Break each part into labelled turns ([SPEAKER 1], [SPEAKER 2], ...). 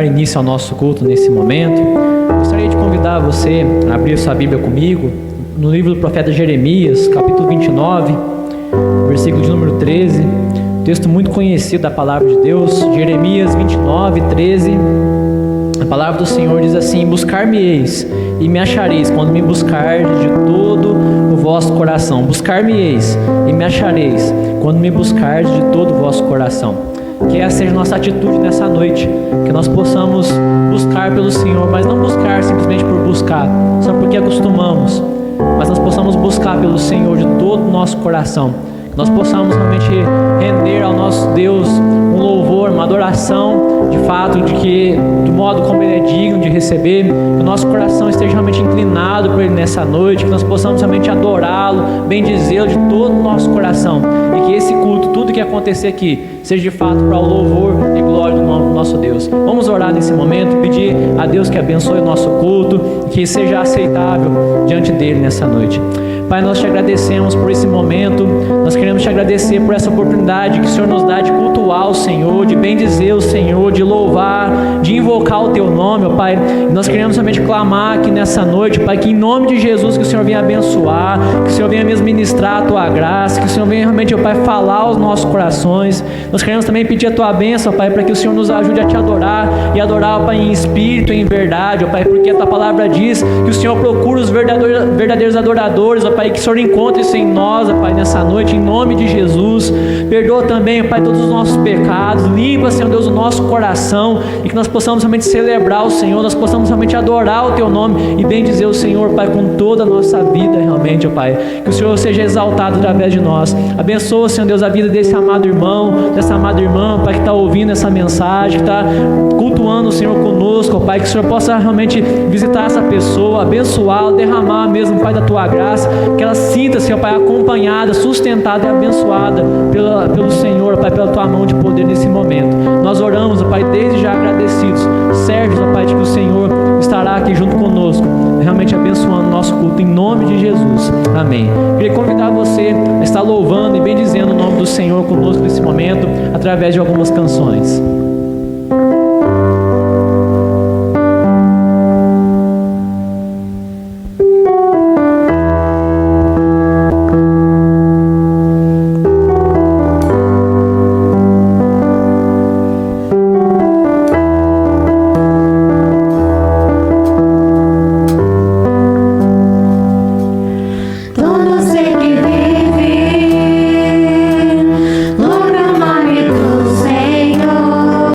[SPEAKER 1] início ao nosso culto nesse momento, gostaria de convidar você a abrir sua Bíblia comigo no livro do profeta Jeremias, capítulo 29, versículo de número 13, texto muito conhecido da palavra de Deus. Jeremias 29, 13, a palavra do Senhor diz assim: buscar-me-eis e me achareis quando me buscardes de todo o vosso coração. Buscar-me-eis e me achareis quando me buscardes de todo o vosso coração. Que essa seja a nossa atitude nessa noite, que nós possamos buscar pelo Senhor, mas não buscar simplesmente por buscar, só porque acostumamos, mas nós possamos buscar pelo Senhor de todo o nosso coração, que nós possamos realmente render ao nosso Deus um louvor, uma adoração, de fato, de que, do modo como Ele é digno de receber, que o nosso coração esteja realmente inclinado por Ele nessa noite, que nós possamos realmente adorá-lo, bendizê-lo de todo o nosso coração, e que esse culto, tudo que acontecer aqui, seja de fato para o louvor e glória do nome do nosso Deus. Vamos orar nesse momento, pedir a Deus que abençoe o nosso culto, que seja aceitável diante dEle nessa noite. Pai, nós te agradecemos por esse momento, nós queremos te agradecer por essa oportunidade que o Senhor nos dá de cultuar o Senhor, de bendizer o Senhor, de louvar, de invocar o Teu nome, ó Pai. E nós queremos somente clamar aqui nessa noite, Pai, que em nome de Jesus, que o Senhor venha abençoar, que o Senhor venha mesmo ministrar a Tua graça, que o Senhor venha realmente, ó Pai, falar aos nossos corações. Nós queremos também pedir a Tua bênção, ó Pai, para que o Senhor nos ajude a Te adorar, e adorar, ó Pai, em espírito e em verdade, ó Pai, porque a Tua palavra diz que o Senhor procura os verdadeiros adoradores, ó Pai, que o Senhor encontre isso em nós, ó Pai, nessa noite, em nome de Jesus. Perdoa também, ó Pai, todos os nossos pecados, limpa, Senhor Deus, o nosso coração, e que nós possamos realmente celebrar o Senhor, nós possamos realmente adorar o Teu nome e bendizer o Senhor, Pai, com toda a nossa vida, realmente, ó Pai, que o Senhor seja exaltado através de nós. Abençoa, Senhor Deus, a vida desse amado irmão, dessa amada irmã, Pai, que está ouvindo essa mensagem, que está cultuando o Senhor conosco, ó Pai, que o Senhor possa realmente visitar essa pessoa, abençoá-la, derramar mesmo, Pai, da Tua graça, que ela sinta-se, ó Pai, acompanhada, sustentada e abençoada pelo Senhor, ó Pai, pela Tua mão de poder nesse momento. Nós oramos, ó Pai, desde já agradecidos, certos, ó Pai, de que o Senhor estará aqui junto conosco, realmente abençoando o nosso culto, em nome de Jesus. Amém. Queria convidar você a estar louvando e bendizendo o nome do Senhor conosco nesse momento, através de algumas canções.
[SPEAKER 2] Senhor.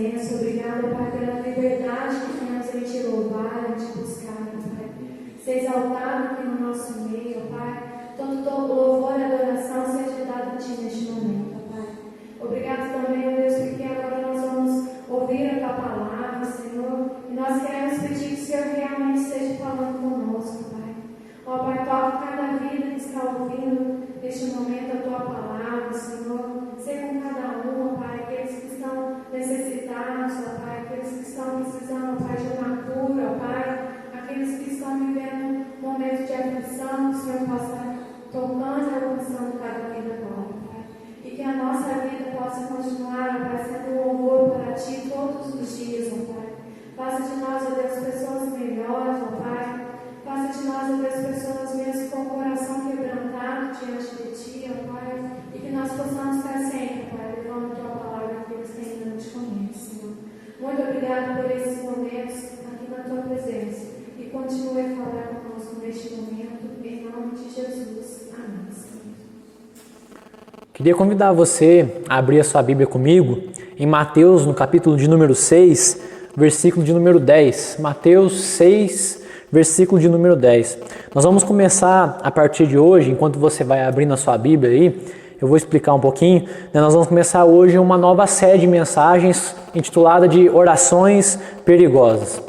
[SPEAKER 2] presença. Obrigada, Pai, pela liberdade que temos em te louvar, em te buscar, Pai. Ser exaltado aqui no nosso meio, Pai. Todo louvor e adoração seja dado a Ti neste momento, Pai. Obrigado também, Deus, porque agora nós vamos ouvir a Tua palavra, Senhor. E nós queremos pedir que o Senhor realmente esteja falando conosco, Pai. Ó, Pai, toque cada vida que está ouvindo neste momento a Tua palavra, Senhor. Seja com cada um, Pai, aqueles que estão necessitados, ó Pai, aqueles que estão precisando, ó Pai, de uma cura, ó Pai, aqueles que estão vivendo um momento de aflição, que o Senhor possa estar tocando e alcançando cada vida agora, Pai. E que a nossa vida possa continuar, ó Pai, sendo um louvor para Ti todos os dias, ó Pai. Faça de nós, ó Deus, pessoas melhores, ó Pai. Faça de nós, ó Deus, pessoas mesmo com o coração quebrantado diante de Ti, ó Pai. E que nós possamos estar sempre, Pai, levando a Tua palavra àqueles que ainda não Te conhecem, Senhor. Muito obrigado por esses momentos aqui na Tua presença. E continue a falar conosco neste momento, em nome de Jesus. Amém, Senhor.
[SPEAKER 1] Queria convidar você a abrir a sua Bíblia comigo em Mateus, no capítulo de número 6, versículo de número 10. Mateus 6, versículo de número 10. Nós vamos começar a partir de hoje, enquanto você vai abrindo a sua Bíblia aí, eu vou explicar um pouquinho, né? Nós vamos começar hoje uma nova série de mensagens intitulada de Orações Perigosas.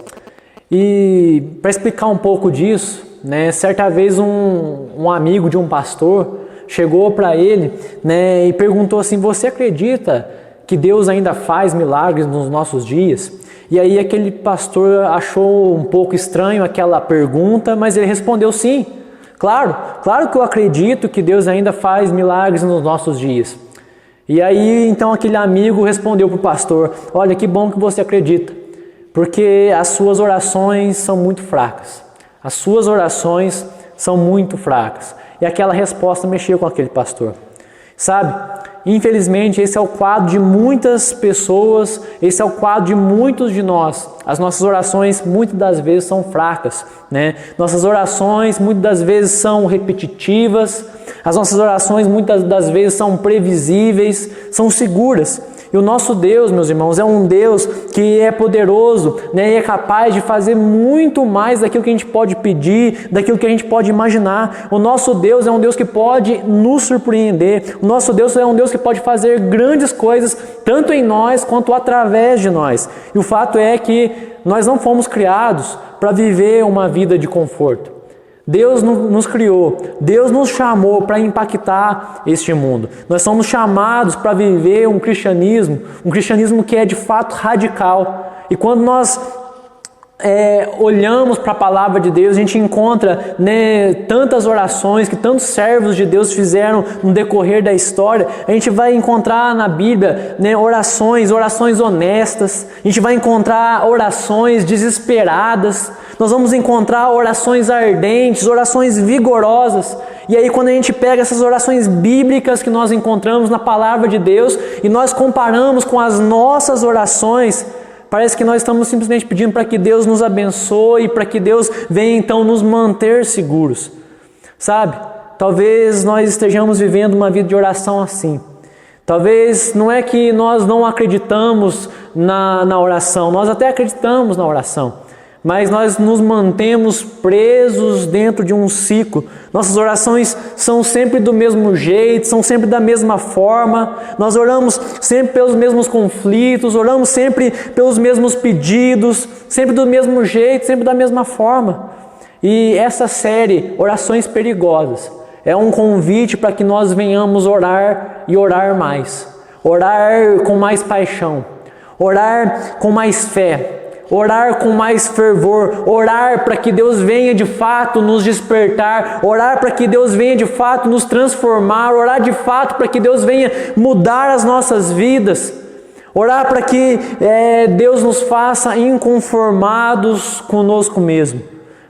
[SPEAKER 1] E para explicar um pouco disso, né, certa vez um amigo de um pastor chegou para ele, né, e perguntou assim: você acredita que Deus ainda faz milagres nos nossos dias? E aí aquele pastor achou um pouco estranho aquela pergunta, mas ele respondeu sim. Claro que eu acredito que Deus ainda faz milagres nos nossos dias. E aí então aquele amigo respondeu para o pastor: olha, que bom que você acredita, porque as suas orações são muito fracas. As suas orações são muito fracas. E aquela resposta mexeu com aquele pastor. Sabe, infelizmente esse é o quadro de muitas pessoas, esse é o quadro de muitos de nós. As nossas orações muitas das vezes são fracas, né? Nossas orações muitas das vezes são repetitivas, as nossas orações muitas das vezes são previsíveis, são seguras. E o nosso Deus, meus irmãos, é um Deus que é poderoso, né, e é capaz de fazer muito mais daquilo que a gente pode pedir, daquilo que a gente pode imaginar. O nosso Deus é um Deus que pode nos surpreender. O nosso Deus é um Deus que pode fazer grandes coisas, tanto em nós quanto através de nós. E o fato é que nós não fomos criados para viver uma vida de conforto. Deus nos criou, Deus nos chamou para impactar este mundo. Nós somos chamados para viver um cristianismo que é de fato radical. E quando nós olhamos para a palavra de Deus, a gente encontra, né, tantas orações que tantos servos de Deus fizeram no decorrer da história. A gente vai encontrar na Bíblia, né, orações honestas, a gente vai encontrar orações desesperadas, nós vamos encontrar orações ardentes, orações vigorosas. E aí quando a gente pega essas orações bíblicas que nós encontramos na palavra de Deus e nós comparamos com as nossas orações, parece que nós estamos simplesmente pedindo para que Deus nos abençoe, para que Deus venha então nos manter seguros. Sabe? Talvez nós estejamos vivendo uma vida de oração assim. Talvez não é que nós não acreditamos na oração, nós até acreditamos na oração, mas nós nos mantemos presos dentro de um ciclo. Nossas orações são sempre do mesmo jeito, são sempre da mesma forma. Nós oramos sempre pelos mesmos conflitos, oramos sempre pelos mesmos pedidos, sempre do mesmo jeito, sempre da mesma forma. E essa série, Orações Perigosas, é um convite para que nós venhamos orar e orar mais. Orar com mais paixão, orar com mais fé, orar com mais fervor, orar para que Deus venha de fato nos despertar, orar para que Deus venha de fato nos transformar, orar de fato para que Deus venha mudar as nossas vidas, orar para que Deus nos faça inconformados conosco mesmo.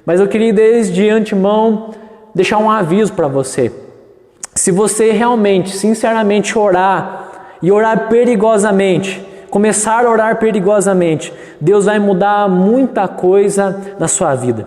[SPEAKER 1] Mas eu queria desde antemão deixar um aviso para você. Se você realmente, sinceramente orar e orar perigosamente, começar a orar perigosamente, Deus vai mudar muita coisa na sua vida.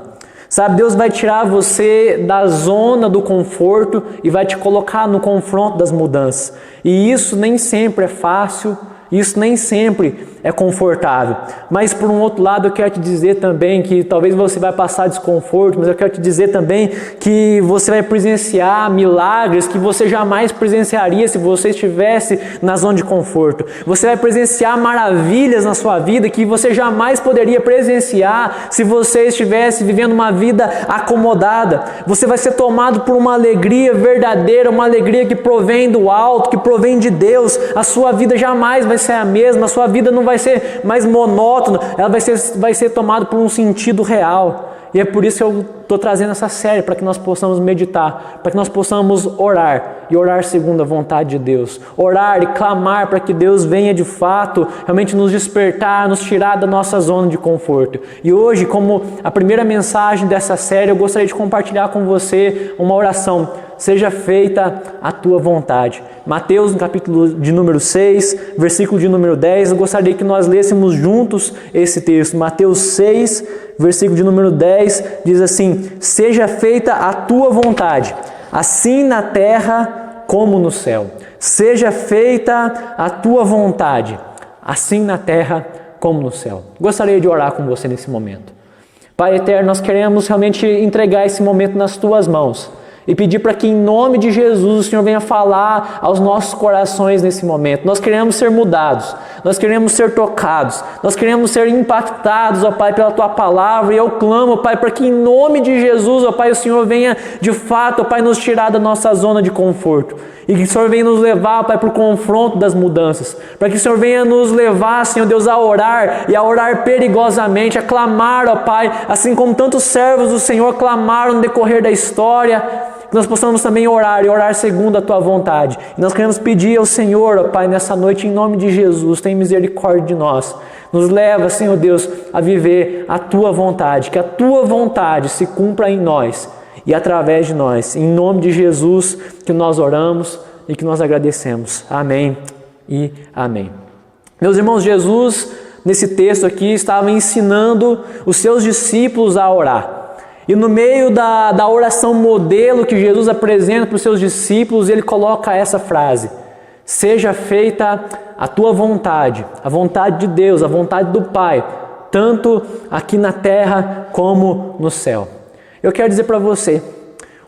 [SPEAKER 1] Sabe, Deus vai tirar você da zona do conforto e vai te colocar no confronto das mudanças. E isso nem sempre é fácil, isso nem sempre é confortável. Mas por um outro lado eu quero te dizer também que talvez você vai passar desconforto, mas eu quero te dizer também que você vai presenciar milagres que você jamais presenciaria se você estivesse na zona de conforto. Você vai presenciar maravilhas na sua vida que você jamais poderia presenciar se você estivesse vivendo uma vida acomodada. Você vai ser tomado por uma alegria verdadeira, uma alegria que provém do alto, que provém de Deus. A sua vida jamais vai ser a mesma, a sua vida não vai ser mais monótona, ela vai ser tomada por um sentido real. E é por isso que eu estou trazendo essa série, para que nós possamos meditar, para que nós possamos orar, e orar segundo a vontade de Deus. Orar e clamar para que Deus venha de fato, realmente nos despertar, nos tirar da nossa zona de conforto. E hoje, como a primeira mensagem dessa série, eu gostaria de compartilhar com você uma oração. Seja feita a tua vontade. Mateus, no capítulo de número 6, versículo de número 10, eu gostaria que nós lêssemos juntos esse texto. Mateus 6, versículo de número 10, diz assim: seja feita a tua vontade, assim na terra como no céu. Seja feita a tua vontade, assim na terra como no céu. Gostaria de orar com você nesse momento. Pai eterno, nós queremos realmente entregar esse momento nas tuas mãos e pedir para que em nome de Jesus o Senhor venha falar aos nossos corações nesse momento. Nós queremos ser mudados, nós queremos ser tocados, nós queremos ser impactados, ó Pai, pela Tua palavra. E eu clamo, ó Pai, para que em nome de Jesus, ó Pai, o Senhor venha de fato, ó Pai, nos tirar da nossa zona de conforto. E que o Senhor venha nos levar, ó Pai, para o confronto das mudanças. Para que o Senhor venha nos levar, Senhor Deus, a orar e a orar perigosamente, a clamar, ó Pai, assim como tantos servos do Senhor clamaram no decorrer da história. Que nós possamos também orar e orar segundo a Tua vontade. E nós queremos pedir ao Senhor, ó Pai, nessa noite, em nome de Jesus, tem misericórdia de nós. Nos leva, Senhor Deus, a viver a Tua vontade. Que a Tua vontade se cumpra em nós e através de nós. Em nome de Jesus que nós oramos e que nós agradecemos. Amém e amém. Meus irmãos, Jesus, nesse texto aqui, estava ensinando os seus discípulos a orar. E no meio da oração modelo que Jesus apresenta para os seus discípulos, ele coloca essa frase: seja feita a tua vontade, a vontade de Deus, a vontade do Pai, tanto aqui na terra como no céu. Eu quero dizer para você,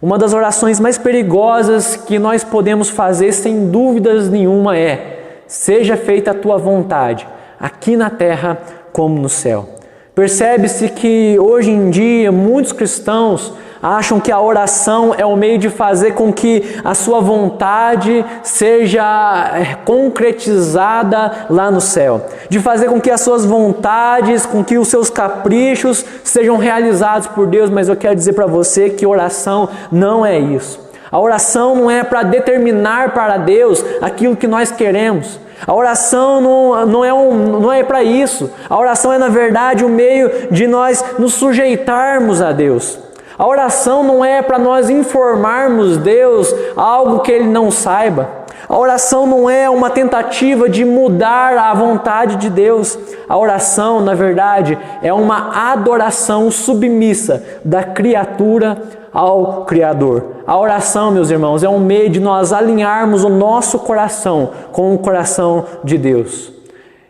[SPEAKER 1] uma das orações mais perigosas que nós podemos fazer, sem dúvidas nenhuma, é: seja feita a tua vontade, aqui na terra como no céu. Percebe-se que hoje em dia muitos cristãos acham que a oração é o meio de fazer com que a sua vontade seja concretizada lá no céu. De fazer com que as suas vontades, com que os seus caprichos sejam realizados por Deus. Mas eu quero dizer para você que oração não é isso. A oração não é para determinar para Deus aquilo que nós queremos. A oração não é para isso. A oração é, na verdade, o meio de nós nos sujeitarmos a Deus. A oração não é para nós informarmos Deus algo que Ele não saiba. A oração não é uma tentativa de mudar a vontade de Deus. A oração, na verdade, é uma adoração submissa da criatura ao Criador. A oração, meus irmãos, é um meio de nós alinharmos o nosso coração com o coração de Deus.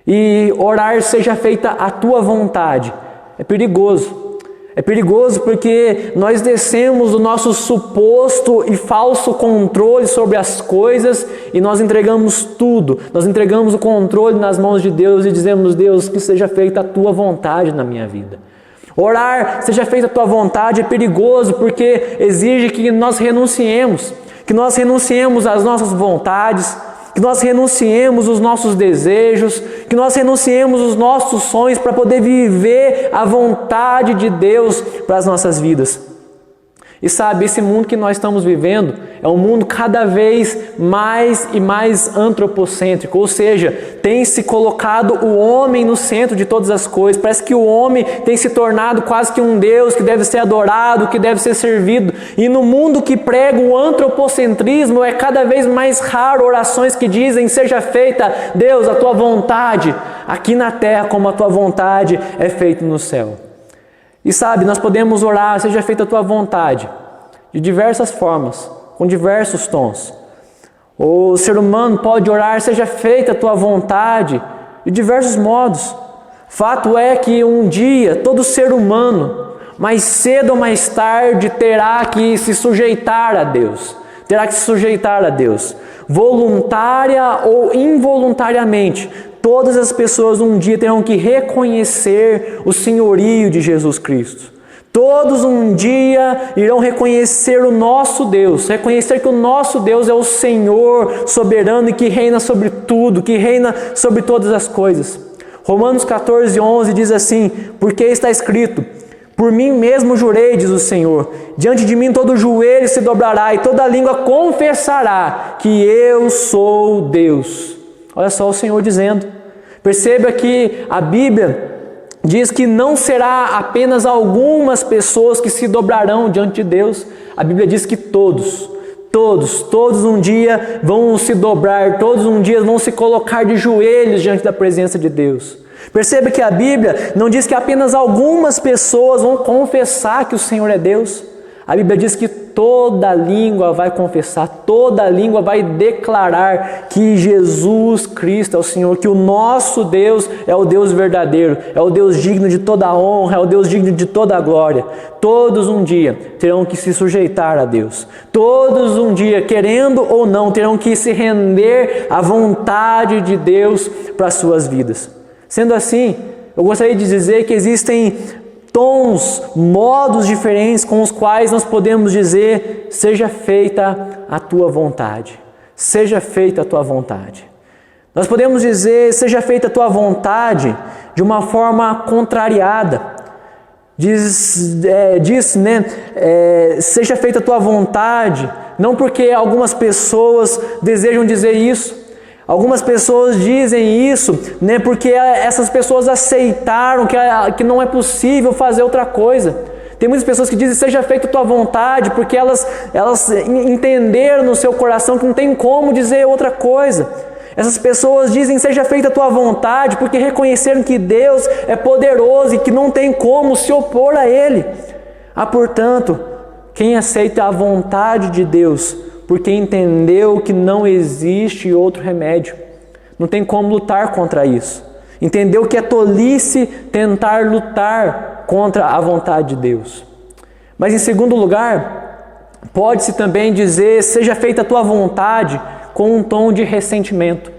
[SPEAKER 1] E orar seja feita a tua vontade é perigoso. É perigoso porque nós descemos do nosso suposto e falso controle sobre as coisas e nós entregamos tudo. Nós entregamos o controle nas mãos de Deus e dizemos: Deus, que seja feita a tua vontade na minha vida. Orar, seja feita a tua vontade, é perigoso porque exige que nós renunciemos às nossas vontades, que nós renunciemos os nossos desejos, que nós renunciemos os nossos sonhos para poder viver a vontade de Deus para as nossas vidas. E sabe, esse mundo que nós estamos vivendo é um mundo cada vez mais e mais antropocêntrico, ou seja, tem se colocado o homem no centro de todas as coisas. Parece que o homem tem se tornado quase que um Deus que deve ser adorado, que deve ser servido. E no mundo que prega o antropocentrismo é cada vez mais raro orações que dizem: seja feita, Deus, a tua vontade aqui na terra como a tua vontade é feita no céu. E sabe, nós podemos orar, seja feita a tua vontade, de diversas formas, com diversos tons. O ser humano pode orar, seja feita a tua vontade,
[SPEAKER 3] de diversos modos. Fato é que um dia todo ser humano, mais cedo ou mais tarde, terá que se sujeitar a Deus. Terá que se sujeitar a Deus. Voluntária ou involuntariamente, todas as pessoas um dia terão que reconhecer o senhorio de Jesus Cristo. Todos um dia irão reconhecer o nosso Deus, reconhecer que o nosso Deus é o Senhor soberano e que reina sobre tudo, que reina sobre todas as coisas. Romanos 14:11 diz assim: porque está escrito: por mim mesmo jurei, diz o Senhor, diante de mim todo joelho se dobrará e toda língua confessará que eu sou Deus. Olha só o Senhor dizendo. Perceba que a Bíblia diz que não será apenas algumas pessoas que se dobrarão diante de Deus. A Bíblia diz que todos um dia vão se dobrar, todos um dia vão se colocar de joelhos diante da presença de Deus. Perceba que a Bíblia não diz que apenas algumas pessoas vão confessar que o Senhor é Deus. A Bíblia diz que toda língua vai confessar, toda língua vai declarar que Jesus Cristo é o Senhor, que o nosso Deus é o Deus verdadeiro, é o Deus digno de toda a honra, é o Deus digno de toda a glória. Todos um dia terão que se sujeitar a Deus. Todos um dia, querendo ou não, terão que se render à vontade de Deus para as suas vidas. Sendo assim, eu gostaria de dizer que existem tons, modos diferentes com os quais nós podemos dizer: seja feita a tua vontade. Seja feita a tua vontade. Nós podemos dizer: seja feita a tua vontade de uma forma contrariada. Seja feita a tua vontade, não porque algumas pessoas desejam dizer isso. Algumas pessoas dizem isso, porque essas pessoas aceitaram que não é possível fazer outra coisa. Tem muitas pessoas que dizem: seja feita a tua vontade, porque elas entenderam no seu coração que não tem como dizer outra coisa. Essas pessoas dizem: seja feita a tua vontade, porque reconheceram que Deus é poderoso e que não tem como se opor a Ele. Portanto, quem aceita a vontade de Deus, porque entendeu que não existe outro remédio, não tem como lutar contra isso. Entendeu que é tolice tentar lutar contra a vontade de Deus. Mas em segundo lugar, pode-se também dizer: seja feita a tua vontade, com um tom de ressentimento.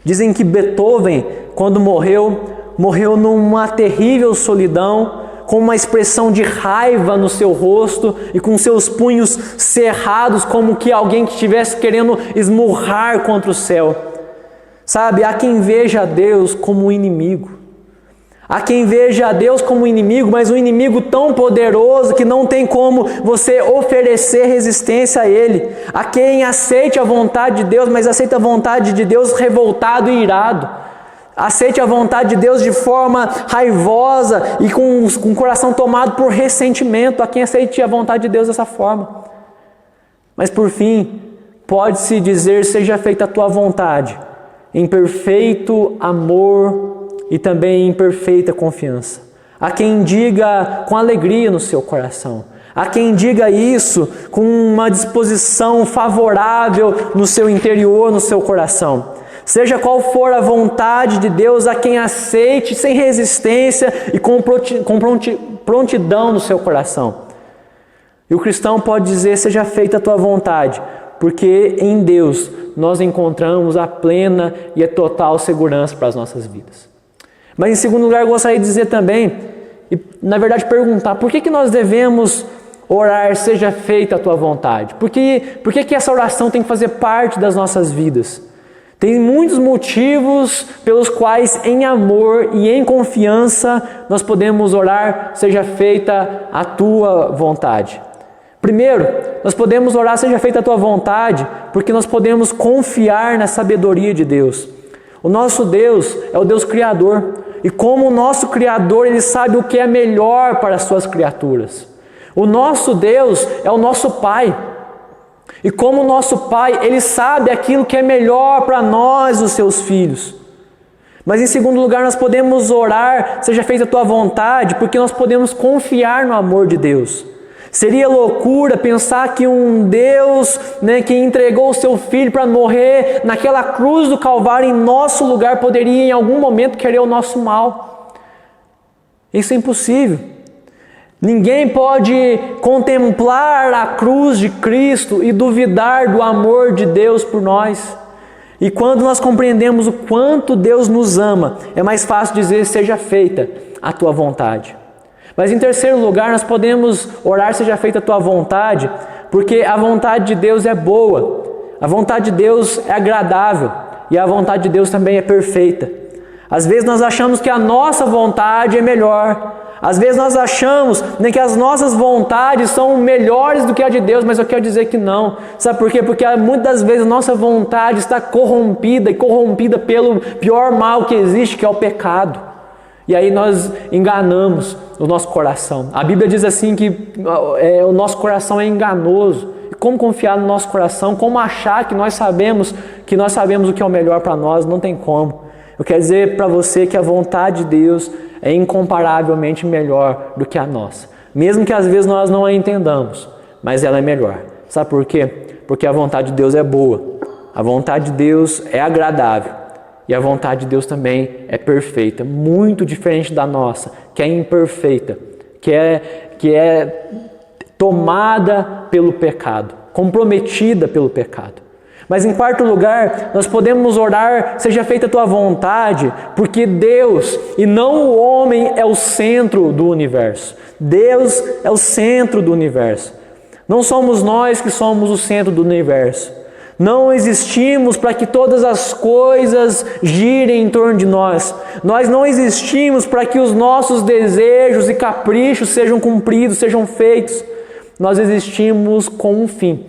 [SPEAKER 3] Dizem que Beethoven, quando morreu numa terrível solidão, com uma expressão de raiva no seu rosto e com seus punhos cerrados, como que alguém que estivesse querendo esmurrar contra o céu. Sabe, há quem veja a Deus como um inimigo. Há quem veja a Deus como um inimigo, mas um inimigo tão poderoso que não tem como você oferecer resistência a Ele. Há quem aceite a vontade de Deus, mas aceita a vontade de Deus revoltado e irado. Aceite a vontade de Deus de forma raivosa e com o coração tomado por ressentimento. Há quem aceite a vontade de Deus dessa forma. Mas por fim, pode-se dizer: seja feita a tua vontade, em perfeito amor e também em perfeita confiança. Há quem diga com alegria no seu coração. Há quem diga isso com uma disposição favorável no seu interior, no seu coração. Seja qual for a vontade de Deus, há quem aceite sem resistência e com prontidão no seu coração. E o cristão pode dizer: seja feita a tua vontade, porque em Deus nós encontramos a plena e a total segurança para as nossas vidas. Mas em segundo lugar, eu gostaria de dizer também, e na verdade perguntar: por que nós devemos orar: seja feita a tua vontade? Por que essa oração tem que fazer parte das nossas vidas? Tem muitos motivos pelos quais, em amor e em confiança, nós podemos orar: seja feita a tua vontade. Primeiro, nós podemos orar: seja feita a tua vontade, porque nós podemos confiar na sabedoria de Deus. O nosso Deus é o Deus Criador, e como o nosso Criador, Ele sabe o que é melhor para as suas criaturas. O nosso Deus é o nosso Pai. E como o nosso Pai, Ele sabe aquilo que é melhor para nós, os seus filhos. Mas em segundo lugar, nós podemos orar: seja feita a tua vontade, porque nós podemos confiar no amor de Deus. Seria loucura pensar que um Deus, que entregou o seu Filho para morrer naquela cruz do Calvário em nosso lugar, poderia em algum momento querer o nosso mal. Isso é impossível. Ninguém pode contemplar a cruz de Cristo e duvidar do amor de Deus por nós. E quando nós compreendemos o quanto Deus nos ama, é mais fácil dizer: seja feita a tua vontade. Mas em terceiro lugar, nós podemos orar: seja feita a tua vontade, porque a vontade de Deus é boa, a vontade de Deus é agradável e a vontade de Deus também é perfeita. Às vezes nós achamos que a nossa vontade é melhor, às vezes nós achamos que as nossas vontades são melhores do que a de Deus, mas eu quero dizer que não. Sabe por quê? Porque muitas das vezes a nossa vontade está corrompida pelo pior mal que existe, que é o pecado. E aí nós enganamos o nosso coração. A Bíblia diz assim que o nosso coração é enganoso. Como confiar no nosso coração? Como achar que nós sabemos o que é o melhor para nós? Não tem como. Eu quero dizer para você que a vontade de Deus é incomparavelmente melhor do que a nossa. Mesmo que às vezes nós não a entendamos, mas ela é melhor. Sabe por quê? Porque a vontade de Deus é boa. A vontade de Deus é agradável. E a vontade de Deus também é perfeita, muito diferente da nossa, que é imperfeita, que é tomada pelo pecado, comprometida pelo pecado. Mas em quarto lugar, nós podemos orar: seja feita a tua vontade, porque Deus e não o homem é o centro do universo. Deus é o centro do universo. Não somos nós que somos o centro do universo. Não existimos para que todas as coisas girem em torno de nós. Nós não existimos para que os nossos desejos e caprichos sejam cumpridos, sejam feitos. Nós existimos com um fim: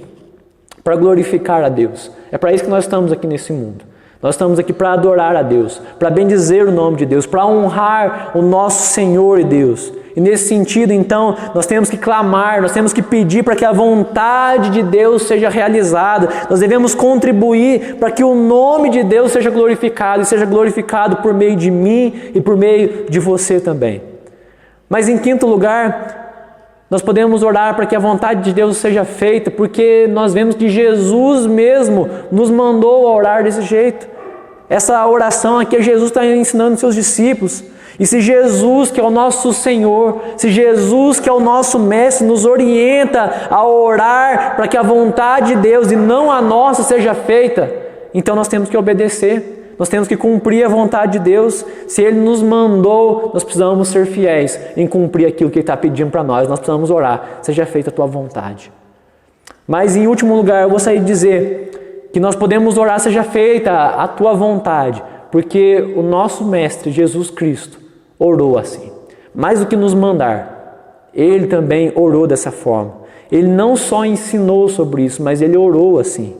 [SPEAKER 3] para glorificar a Deus. É para isso que nós estamos aqui nesse mundo. Nós estamos aqui para adorar a Deus, para bendizer o nome de Deus, para honrar o nosso Senhor e Deus. E nesse sentido, então, nós temos que clamar, nós temos que pedir para que a vontade de Deus seja realizada. Nós devemos contribuir para que o nome de Deus seja glorificado, e seja glorificado por meio de mim e por meio de você também. Mas em quinto lugar, nós podemos orar para que a vontade de Deus seja feita, porque nós vemos que Jesus mesmo nos mandou a orar desse jeito. Essa oração aqui, Jesus está ensinando os seus discípulos. E se Jesus, que é o nosso Senhor, se Jesus, que é o nosso Mestre, nos orienta a orar para que a vontade de Deus e não a nossa seja feita, então nós temos que obedecer, nós temos que cumprir a vontade de Deus. Se Ele nos mandou, nós precisamos ser fiéis em cumprir aquilo que Ele está pedindo para nós. Nós precisamos orar: seja feita a tua vontade. Mas em último lugar, eu gostaria de dizer que nós podemos orar: seja feita a tua vontade, porque o nosso Mestre, Jesus Cristo, orou assim. Mais do que nos mandar, Ele também orou dessa forma. Ele não só ensinou sobre isso, mas Ele orou assim.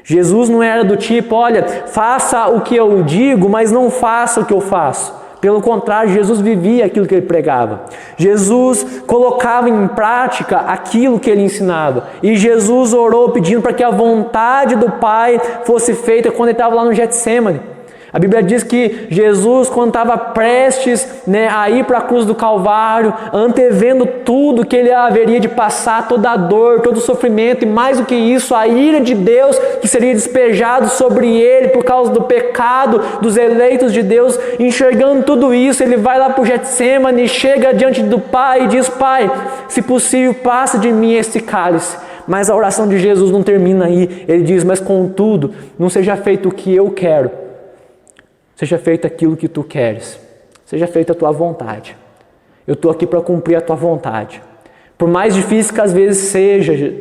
[SPEAKER 3] Jesus não era do tipo: olha, faça o que eu digo, mas não faça o que eu faço. Pelo contrário, Jesus vivia aquilo que Ele pregava. Jesus colocava em prática aquilo que Ele ensinava. E Jesus orou pedindo para que a vontade do Pai fosse feita quando Ele estava lá no Getsêmani. A Bíblia diz que Jesus, quando estava prestes a ir para a cruz do Calvário, antevendo tudo que Ele haveria de passar, toda a dor, todo o sofrimento, e mais do que isso, a ira de Deus que seria despejado sobre Ele por causa do pecado dos eleitos de Deus, enxergando tudo isso, Ele vai lá para o Getsêmani, chega diante do Pai e diz: Pai, se possível, passa de mim esse cálice. Mas a oração de Jesus não termina aí. Ele diz: mas contudo, não seja feito o que eu quero, seja feito aquilo que tu queres. Seja feita a tua vontade. Eu estou aqui para cumprir a tua vontade. Por mais difícil que às vezes seja,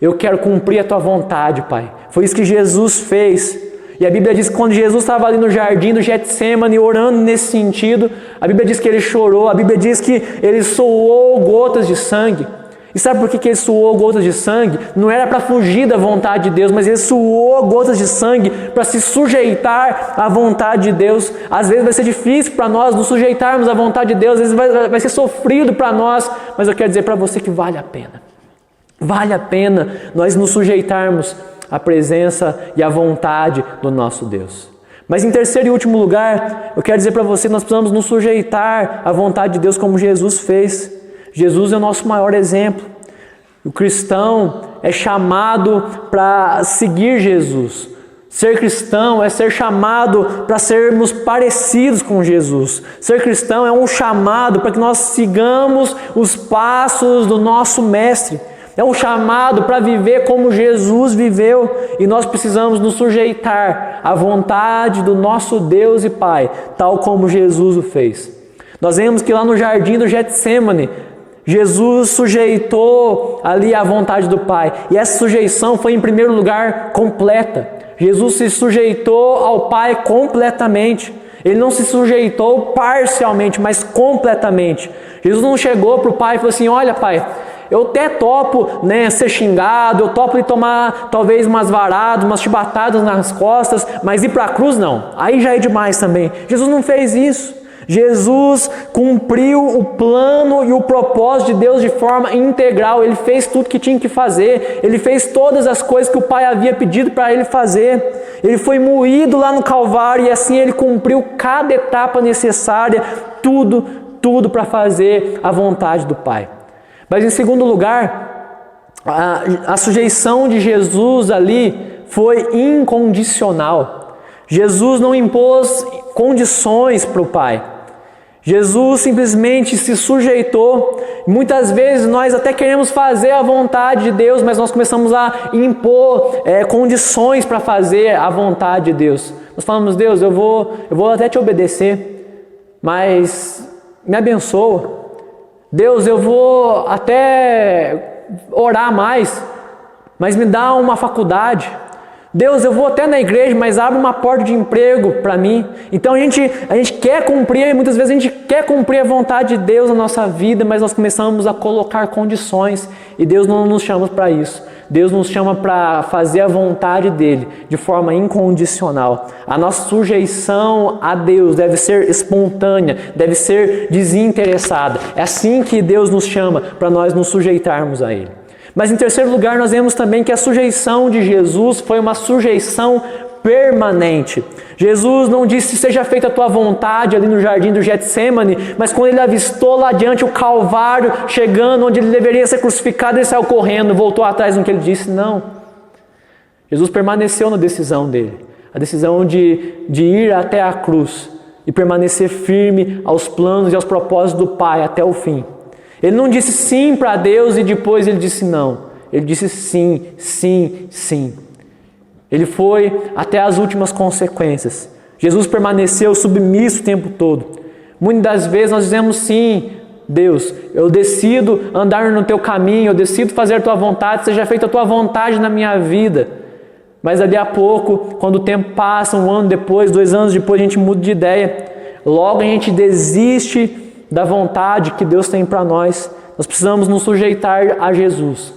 [SPEAKER 3] eu quero cumprir a tua vontade, Pai. Foi isso que Jesus fez. E a Bíblia diz que quando Jesus estava ali no jardim do Getsêmani orando nesse sentido, a Bíblia diz que Ele chorou, a Bíblia diz que Ele suou gotas de sangue. E sabe por que Ele suou gotas de sangue? Não era para fugir da vontade de Deus, mas Ele suou gotas de sangue para se sujeitar à vontade de Deus. Às vezes vai ser difícil para nós nos sujeitarmos à vontade de Deus, às vezes vai ser sofrido para nós, mas eu quero dizer para você que vale a pena. Vale a pena nós nos sujeitarmos à presença e à vontade do nosso Deus. Mas em terceiro e último lugar, eu quero dizer para você que nós precisamos nos sujeitar à vontade de Deus como Jesus fez. Jesus é o nosso maior exemplo. O cristão é chamado para seguir Jesus. Ser cristão é ser chamado para sermos parecidos com Jesus. Ser cristão é um chamado para que nós sigamos os passos do nosso Mestre. É um chamado para viver como Jesus viveu, e nós precisamos nos sujeitar à vontade do nosso Deus e Pai, tal como Jesus o fez. Nós vemos que lá no jardim do Getsêmani, Jesus sujeitou ali à vontade do Pai, e essa sujeição foi em primeiro lugar completa. Jesus se sujeitou ao Pai completamente. Ele não se sujeitou parcialmente, mas completamente. Jesus não chegou para o Pai e falou assim: olha, Pai, eu até topo ser xingado, eu topo de tomar talvez umas varadas, umas chibatadas nas costas, mas ir para a cruz não, aí já é demais também. Jesus não fez isso. Jesus cumpriu o plano e o propósito de Deus de forma integral. Ele fez tudo que tinha que fazer. Ele fez todas as coisas que o Pai havia pedido para ele fazer. Ele foi moído lá no Calvário e assim ele cumpriu cada etapa necessária, tudo para fazer a vontade do Pai. Mas em segundo lugar, a sujeição de Jesus ali foi incondicional. Jesus não impôs condições para o Pai. Jesus simplesmente se sujeitou. Muitas vezes nós até queremos fazer a vontade de Deus, mas nós começamos a impor condições para fazer a vontade de Deus. Nós falamos: Deus, eu vou até te obedecer, mas me abençoa. Deus, eu vou até orar mais, mas me dá uma faculdade. Deus, eu vou até na igreja, mas abre uma porta de emprego para mim. Então a gente quer cumprir, muitas vezes a gente quer cumprir a vontade de Deus na nossa vida, mas nós começamos a colocar condições, e Deus não nos chama para isso. Deus nos chama para fazer a vontade dele de forma incondicional. A nossa sujeição a Deus deve ser espontânea, deve ser desinteressada. É assim que Deus nos chama, para nós nos sujeitarmos a ele. Mas em terceiro lugar, nós vemos também que a sujeição de Jesus foi uma sujeição permanente. Jesus não disse: seja feita a tua vontade ali no jardim do Getsêmani, mas quando ele avistou lá adiante o Calvário chegando, onde ele deveria ser crucificado, ele saiu correndo, voltou atrás no que ele disse. Não. Jesus permaneceu na decisão dele, a decisão de ir até a cruz e permanecer firme aos planos e aos propósitos do Pai até o fim. Ele não disse sim para Deus e depois ele disse não. Ele disse sim, sim, sim. Ele foi até as últimas consequências. Jesus permaneceu submisso o tempo todo. Muitas das vezes nós dizemos: sim, Deus, eu decido andar no teu caminho, eu decido fazer a tua vontade, seja feita a tua vontade na minha vida. Mas ali a pouco, quando o tempo passa, 1 ano depois, 2 anos depois, a gente muda de ideia. Logo a gente desiste da vontade que Deus tem para nós. Nós precisamos nos sujeitar a Jesus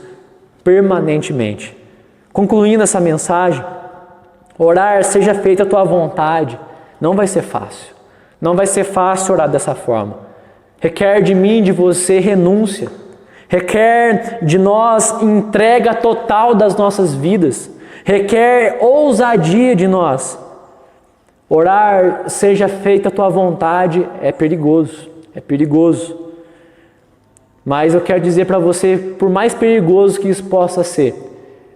[SPEAKER 3] permanentemente. Concluindo essa mensagem, orar: seja feita a tua vontade, não vai ser fácil. Não vai ser fácil orar dessa forma. Requer de mim, de você, renúncia. Requer de nós entrega total das nossas vidas. Requer ousadia de nós. Orar: seja feita a tua vontade, é perigoso. É perigoso. Mas eu quero dizer para você, por mais perigoso que isso possa ser,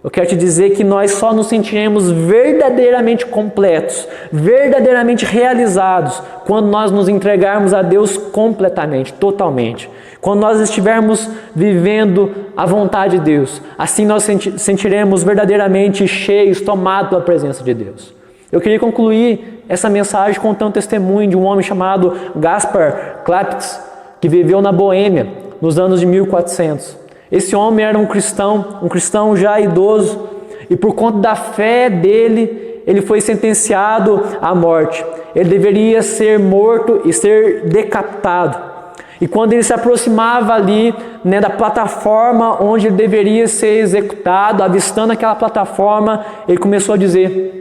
[SPEAKER 3] eu quero te dizer que nós só nos sentiremos verdadeiramente completos, verdadeiramente realizados, quando nós nos entregarmos a Deus completamente, totalmente. Quando nós estivermos vivendo a vontade de Deus, assim nós sentiremos verdadeiramente cheios, tomados pela presença de Deus. Eu queria concluir essa mensagem contando o testemunho de um homem chamado Gaspar Klappitz, que viveu na Boêmia nos anos de 1400. Esse homem era um cristão já idoso, e por conta da fé dele, ele foi sentenciado à morte. Ele deveria ser morto e ser decapitado. E quando ele se aproximava ali, da plataforma onde ele deveria ser executado, avistando aquela plataforma, ele começou a dizer: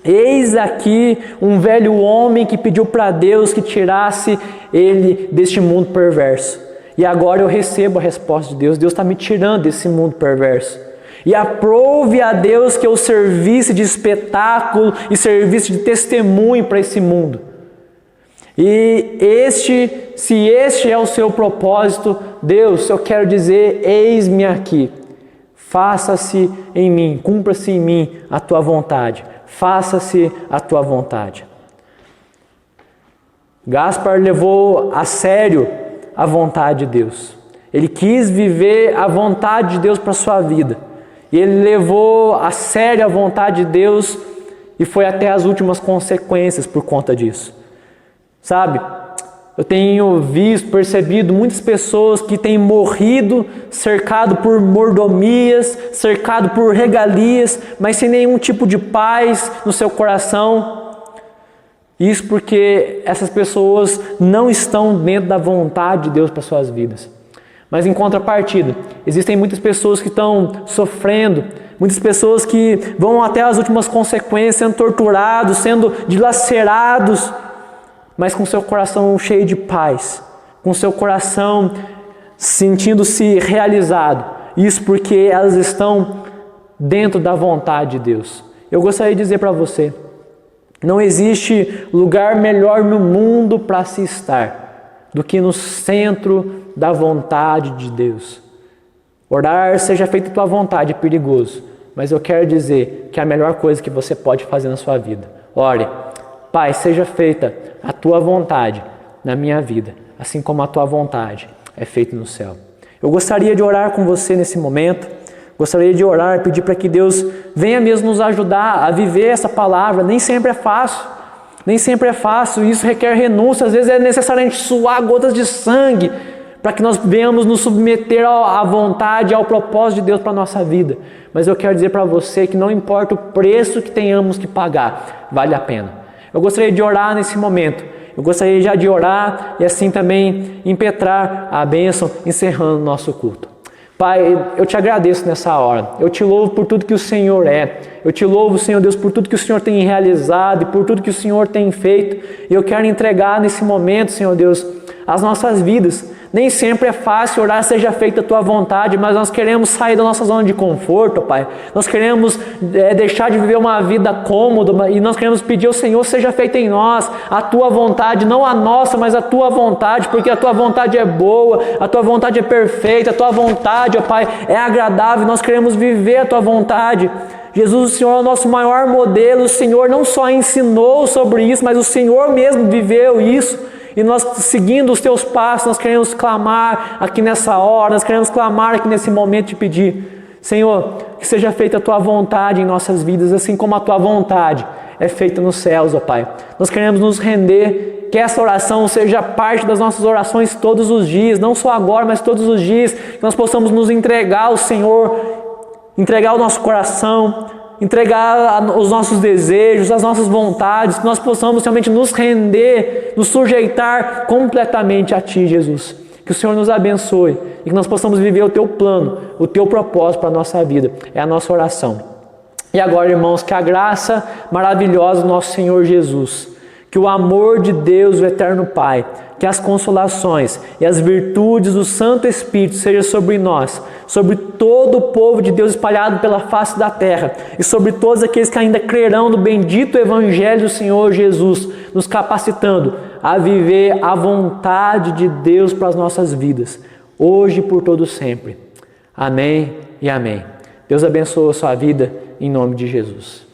[SPEAKER 3] eis aqui um velho homem que pediu para Deus que tirasse ele deste mundo perverso. E agora eu recebo a resposta de Deus. Deus está me tirando desse mundo perverso. E aprove a Deus que eu servisse de espetáculo e servisse de testemunho para esse mundo. E se este é o seu propósito, Deus, eu quero dizer: eis-me aqui. Faça-se em mim, cumpra-se em mim a tua vontade. Faça-se a tua vontade. Gaspar levou a sério a vontade de Deus. Ele quis viver a vontade de Deus para a sua vida. E ele levou a sério a vontade de Deus e foi até as últimas consequências por conta disso. Sabe, eu tenho percebido muitas pessoas que têm morrido cercado por mordomias, cercado por regalias, mas sem nenhum tipo de paz no seu coração. Isso porque essas pessoas não estão dentro da vontade de Deus para suas vidas. Mas em contrapartida, existem muitas pessoas que estão sofrendo, muitas pessoas que vão até as últimas consequências, sendo torturados, sendo dilacerados, mas com seu coração cheio de paz, com seu coração sentindo-se realizado. Isso porque elas estão dentro da vontade de Deus. Eu gostaria de dizer para você, não existe lugar melhor no mundo para se estar do que no centro da vontade de Deus. Orar, seja feita a tua vontade, é perigoso, mas eu quero dizer que é a melhor coisa que você pode fazer na sua vida. Ore, Pai, seja feita a tua vontade na minha vida, assim como a tua vontade é feita no céu. Eu gostaria de orar com você nesse momento, gostaria de orar e pedir para que Deus venha mesmo nos ajudar a viver essa palavra. Nem sempre é fácil. Nem sempre é fácil, isso requer renúncia, às vezes é necessário a gente suar gotas de sangue para que nós venhamos nos submeter à vontade, ao propósito de Deus para a nossa vida. Mas eu quero dizer para você que não importa o preço que tenhamos que pagar, vale a pena. Eu gostaria de orar nesse momento, eu gostaria já de orar e assim também impetrar a bênção, encerrando o nosso culto. Pai, eu te agradeço nessa hora, eu te louvo por tudo que o Senhor é, eu te louvo, Senhor Deus, por tudo que o Senhor tem realizado e por tudo que o Senhor tem feito, e eu quero entregar nesse momento, Senhor Deus, as nossas vidas. Nem sempre é fácil orar, seja feita a tua vontade, mas nós queremos sair da nossa zona de conforto, Pai. Nós queremos deixar de viver uma vida cômoda e nós queremos pedir ao Senhor, seja feita em nós a tua vontade, não a nossa, mas a tua vontade, porque a tua vontade é boa, a tua vontade é perfeita, a tua vontade, ó Pai, é agradável, nós queremos viver a tua vontade. Jesus, o Senhor é o nosso maior modelo, o Senhor não só ensinou sobre isso, mas o Senhor mesmo viveu isso. E nós, seguindo os teus passos, nós queremos clamar aqui nessa hora, nós queremos clamar aqui nesse momento de pedir, Senhor, que seja feita a tua vontade em nossas vidas, assim como a tua vontade é feita nos céus, ó Pai. Nós queremos nos render, que essa oração seja parte das nossas orações todos os dias, não só agora, mas todos os dias, que nós possamos nos entregar ao Senhor, entregar o nosso coração, entregar os nossos desejos, as nossas vontades, que nós possamos realmente nos render, nos sujeitar completamente a Ti, Jesus. Que o Senhor nos abençoe e que nós possamos viver o Teu plano, o Teu propósito para a nossa vida. É a nossa oração. E agora, irmãos, que a graça maravilhosa do nosso Senhor Jesus, que o amor de Deus, o Eterno Pai, que as consolações e as virtudes do Santo Espírito sejam sobre nós, sobre todo o povo de Deus espalhado pela face da terra e sobre todos aqueles que ainda crerão no bendito Evangelho do Senhor Jesus, nos capacitando a viver a vontade de Deus para as nossas vidas, hoje e por todo sempre. Amém e amém. Deus abençoe a sua vida em nome de Jesus.